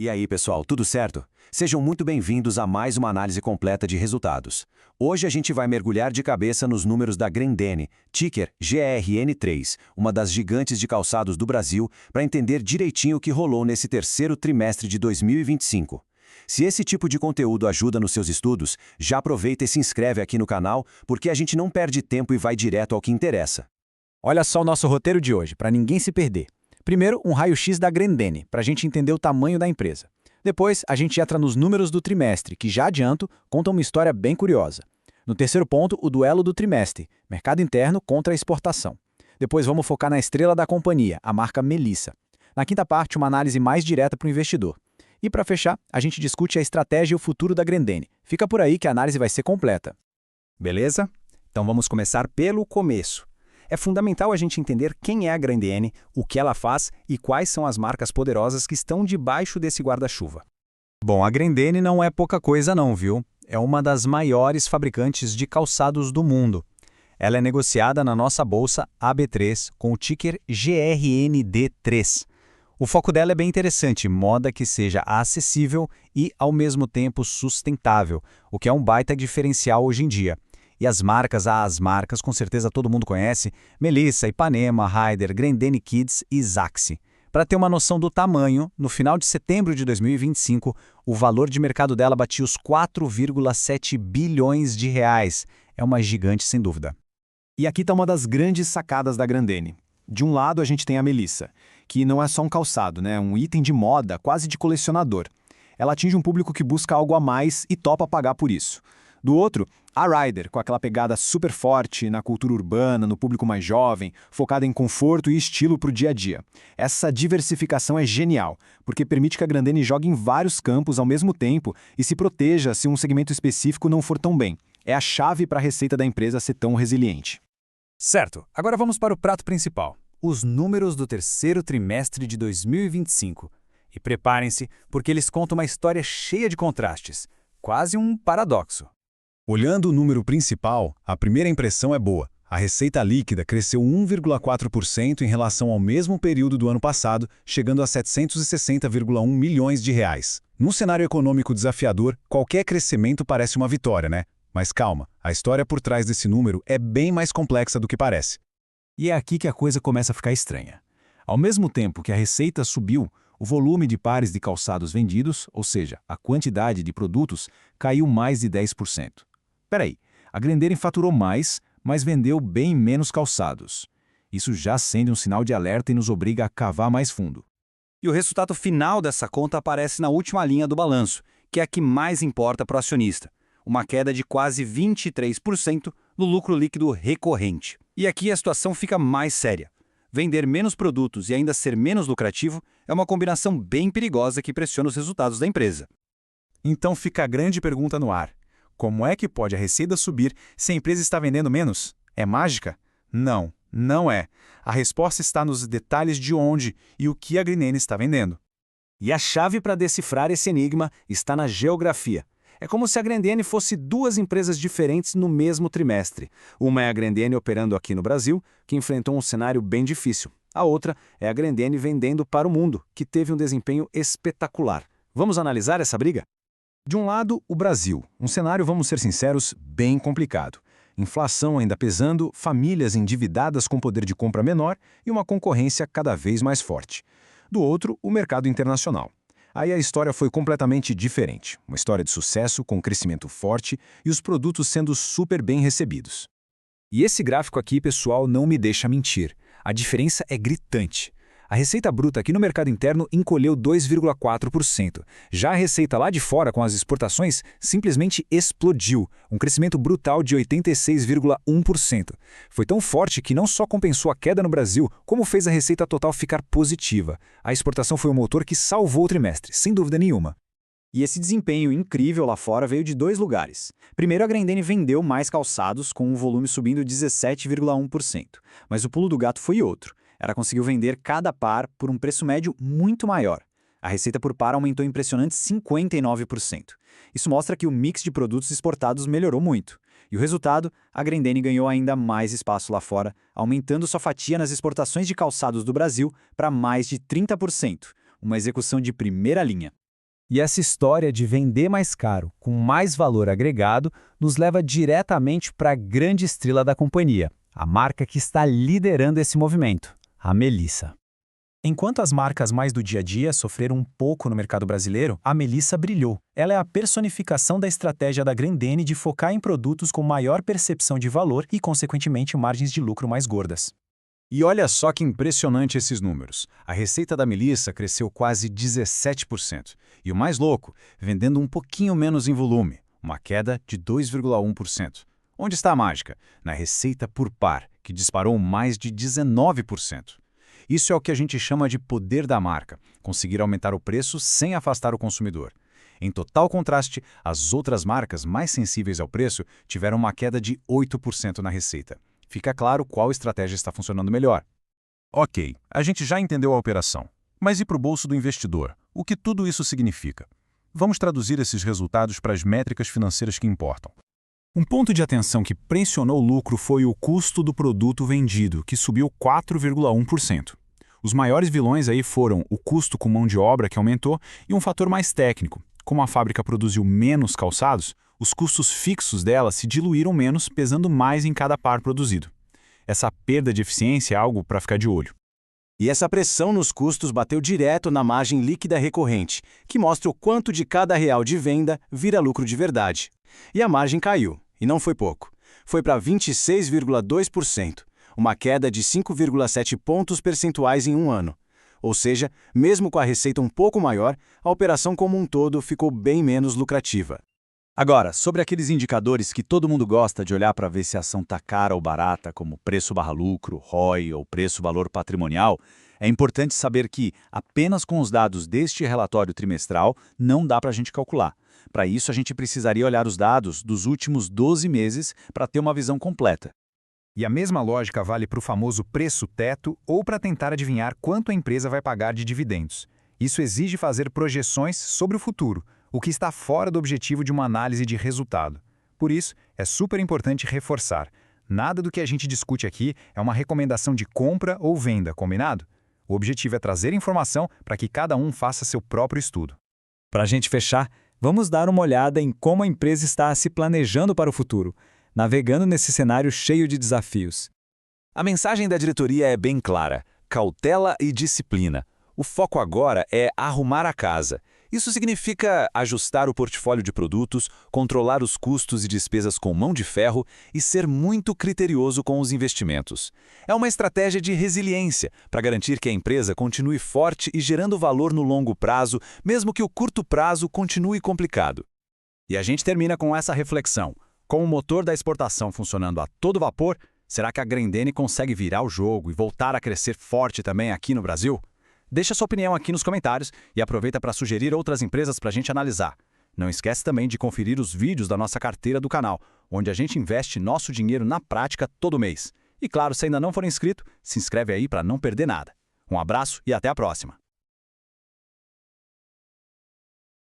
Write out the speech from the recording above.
E aí, pessoal, tudo certo? Sejam muito bem-vindos a mais uma análise completa de resultados. Hoje a gente vai mergulhar de cabeça nos números da Grendene, ticker GRN3, uma das gigantes de calçados do Brasil, para entender direitinho o que rolou nesse terceiro trimestre de 2025. Se esse tipo de conteúdo ajuda nos seus estudos, já aproveita e se inscreve aqui no canal, porque a gente não perde tempo e vai direto ao que interessa. Olha só o nosso roteiro de hoje, para ninguém se perder. Primeiro, um raio-x da Grendene, para a gente entender o tamanho da empresa. Depois, a gente entra nos números do trimestre, que já adianto, contam uma história bem curiosa. No terceiro ponto, o duelo do trimestre, mercado interno contra a exportação. Depois vamos focar na estrela da companhia, a marca Melissa. Na quinta parte, uma análise mais direta para o investidor. E para fechar, a gente discute a estratégia e o futuro da Grendene. Fica por aí que a análise vai ser completa. Beleza? Então vamos começar pelo começo. É fundamental a gente entender quem é a Grendene, o que ela faz e quais são as marcas poderosas que estão debaixo desse guarda-chuva. Bom, a Grendene não é pouca coisa não, viu? É uma das maiores fabricantes de calçados do mundo. Ela é negociada na nossa bolsa AB3 com o ticker GRND3. O foco dela é bem interessante, moda que seja acessível e, ao mesmo tempo, sustentável, o que é um baita diferencial hoje em dia. E as marcas, com certeza todo mundo conhece, Melissa, Ipanema, Raider, Grendene Kids e Zaxi. Para ter uma noção do tamanho, no final de setembro de 2025, o valor de mercado dela batia os 4,7 bilhões de reais. É uma gigante sem dúvida. E aqui está uma das grandes sacadas da Grendene. De um lado a gente tem a Melissa, que não é só um calçado, né? Um item de moda, quase de colecionador. Ela atinge um público que busca algo a mais e topa pagar por isso. Do outro, a Raider, com aquela pegada super forte na cultura urbana, no público mais jovem, focada em conforto e estilo para o dia a dia. Essa diversificação é genial, porque permite que a Grendene jogue em vários campos ao mesmo tempo e se proteja se um segmento específico não for tão bem. É a chave para a receita da empresa ser tão resiliente. Certo, agora vamos para o prato principal, os números do terceiro trimestre de 2025. E preparem-se, porque eles contam uma história cheia de contrastes, quase um paradoxo. Olhando o número principal, a primeira impressão é boa. A receita líquida cresceu 1,4% em relação ao mesmo período do ano passado, chegando a 760,1 milhões de reais. Num cenário econômico desafiador, qualquer crescimento parece uma vitória, né? Mas calma, a história por trás desse número é bem mais complexa do que parece. E é aqui que a coisa começa a ficar estranha. Ao mesmo tempo que a receita subiu, o volume de pares de calçados vendidos, ou seja, a quantidade de produtos, caiu mais de 10%. Peraí, a Grendene faturou mais, mas vendeu bem menos calçados. Isso já acende um sinal de alerta e nos obriga a cavar mais fundo. E o resultado final dessa conta aparece na última linha do balanço, que é a que mais importa para o acionista. Uma queda de quase 23% no lucro líquido recorrente. E aqui a situação fica mais séria. Vender menos produtos e ainda ser menos lucrativo é uma combinação bem perigosa que pressiona os resultados da empresa. Então fica a grande pergunta no ar. Como é que pode a receita subir se a empresa está vendendo menos? É mágica? Não, não é. A resposta está nos detalhes de onde e o que a Grendene está vendendo. E a chave para decifrar esse enigma está na geografia. É como se a Grendene fosse duas empresas diferentes no mesmo trimestre. Uma é a Grendene operando aqui no Brasil, que enfrentou um cenário bem difícil. A outra é a Grendene vendendo para o mundo, que teve um desempenho espetacular. Vamos analisar essa briga? De um lado, o Brasil, um cenário, vamos ser sinceros, bem complicado. Inflação ainda pesando, famílias endividadas com poder de compra menor e uma concorrência cada vez mais forte. Do outro, o mercado internacional. Aí a história foi completamente diferente. Uma história de sucesso, com crescimento forte e os produtos sendo super bem recebidos. E esse gráfico aqui, pessoal, não me deixa mentir. A diferença é gritante. A receita bruta aqui no mercado interno encolheu 2,4%. Já a receita lá de fora, com as exportações, simplesmente explodiu, um crescimento brutal de 86,1%. Foi tão forte que não só compensou a queda no Brasil, como fez a receita total ficar positiva. A exportação foi o motor que salvou o trimestre, sem dúvida nenhuma. E esse desempenho incrível lá fora veio de dois lugares. Primeiro, a Grendene vendeu mais calçados, com o volume subindo 17,1%. Mas o pulo do gato foi outro. Ela conseguiu vender cada par por um preço médio muito maior. A receita por par aumentou impressionantes 59%. Isso mostra que o mix de produtos exportados melhorou muito. E o resultado, a Grendene ganhou ainda mais espaço lá fora, aumentando sua fatia nas exportações de calçados do Brasil para mais de 30%, uma execução de primeira linha. E essa história de vender mais caro, com mais valor agregado, nos leva diretamente para a grande estrela da companhia, a marca que está liderando esse movimento, a Melissa. Enquanto as marcas mais do dia a dia sofreram um pouco no mercado brasileiro, a Melissa brilhou. Ela é a personificação da estratégia da Grendene de focar em produtos com maior percepção de valor e, consequentemente, margens de lucro mais gordas. E olha só que impressionante esses números. A receita da Melissa cresceu quase 17%. E o mais louco, vendendo um pouquinho menos em volume, uma queda de 2,1%. Onde está a mágica? Na receita por par, que disparou mais de 19%. Isso é o que a gente chama de poder da marca, conseguir aumentar o preço sem afastar o consumidor. Em total contraste, as outras marcas mais sensíveis ao preço tiveram uma queda de 8% na receita. Fica claro qual estratégia está funcionando melhor. Ok, a gente já entendeu a operação. Mas e para o bolso do investidor? O que tudo isso significa? Vamos traduzir esses resultados para as métricas financeiras que importam. Um ponto de atenção que pressionou o lucro foi o custo do produto vendido, que subiu 4,1%. Os maiores vilões aí foram o custo com mão de obra, que aumentou, e um fator mais técnico. Como a fábrica produziu menos calçados, os custos fixos dela se diluíram menos, pesando mais em cada par produzido. Essa perda de eficiência é algo para ficar de olho. E essa pressão nos custos bateu direto na margem líquida recorrente, que mostra o quanto de cada real de venda vira lucro de verdade. E a margem caiu, e não foi pouco. Foi para 26,2%, uma queda de 5,7 pontos percentuais em um ano. Ou seja, mesmo com a receita um pouco maior, a operação como um todo ficou bem menos lucrativa. Agora, sobre aqueles indicadores que todo mundo gosta de olhar para ver se a ação está cara ou barata, como preço/lucro, ROI ou preço-valor patrimonial, é importante saber que, apenas com os dados deste relatório trimestral, não dá para a gente calcular. Para isso, a gente precisaria olhar os dados dos últimos 12 meses para ter uma visão completa. E a mesma lógica vale para o famoso preço-teto ou para tentar adivinhar quanto a empresa vai pagar de dividendos. Isso exige fazer projeções sobre o futuro, o que está fora do objetivo de uma análise de resultado. Por isso, é super importante reforçar. Nada do que a gente discute aqui é uma recomendação de compra ou venda, combinado? O objetivo é trazer informação para que cada um faça seu próprio estudo. Para a gente fechar, vamos dar uma olhada em como a empresa está se planejando para o futuro, navegando nesse cenário cheio de desafios. A mensagem da diretoria é bem clara: cautela e disciplina. O foco agora é arrumar a casa. Isso significa ajustar o portfólio de produtos, controlar os custos e despesas com mão de ferro e ser muito criterioso com os investimentos. É uma estratégia de resiliência para garantir que a empresa continue forte e gerando valor no longo prazo, mesmo que o curto prazo continue complicado. E a gente termina com essa reflexão. Com o motor da exportação funcionando a todo vapor, será que a Grendene consegue virar o jogo e voltar a crescer forte também aqui no Brasil? Deixa sua opinião aqui nos comentários e aproveita para sugerir outras empresas para a gente analisar. Não esquece também de conferir os vídeos da nossa carteira do canal, onde a gente investe nosso dinheiro na prática todo mês. E claro, se ainda não for inscrito, se inscreve aí para não perder nada. Um abraço e até a próxima!